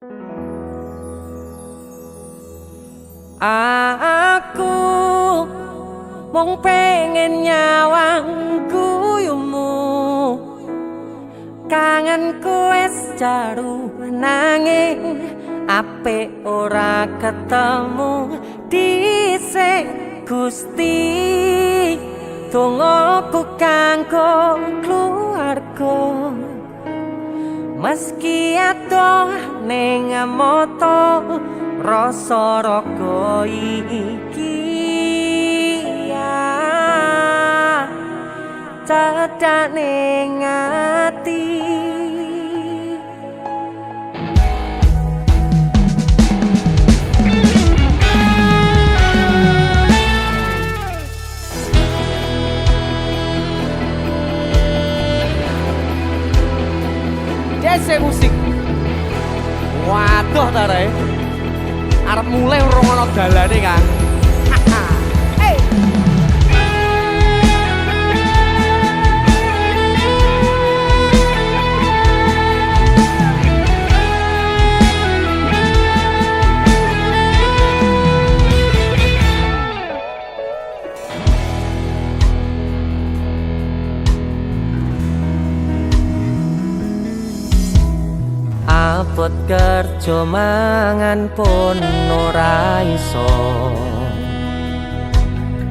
Aku mung pengen nyawang guyumu, kangenku wis jaru nanging apik ora ketemu dhisik Gusti. Dongaku kanggo keluarga, meski adoh ning mata rasa raga iki ya cedak ning ati. Dese musik waduh ta rek, arep mulai ngrungokno dalane Kang. Hey. Abot kerja mangan pun ora iso,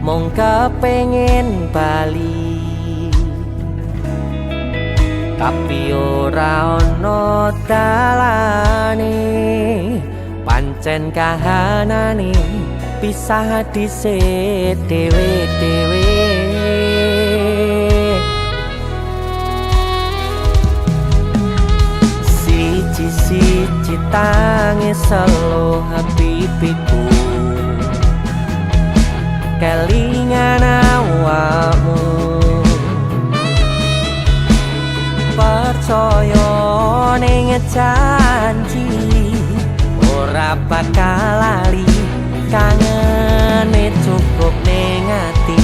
mung kepengin bali, tapi ora ono dalane. Pancen kahanane pisah dhisik dhewe-dhewe. Siji tangis selo pipiku, kelingan awakmu. Percaya ning janji ora bakal lali, kangene cukup ning ati.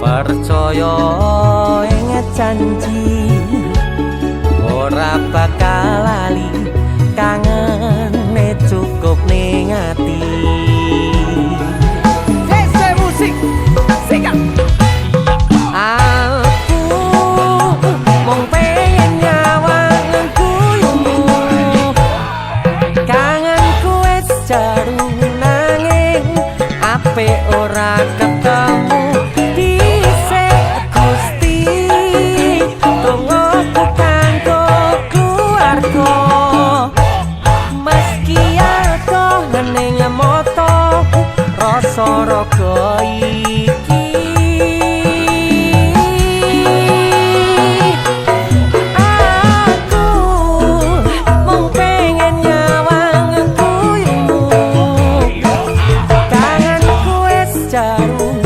Percaya ing janji ora bakal lali, kangene cukup ning ati. Dese musik sikat. Aku mung pengen nyawang guyumu, kangenku wis jaru nanging apik ora ketemu. Rasa raga iki aku mung pengen nyawang guyumu, kangenku wis jaru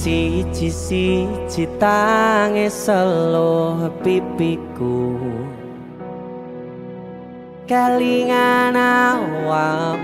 siji-siji tangi seluh pipiku kelingan awal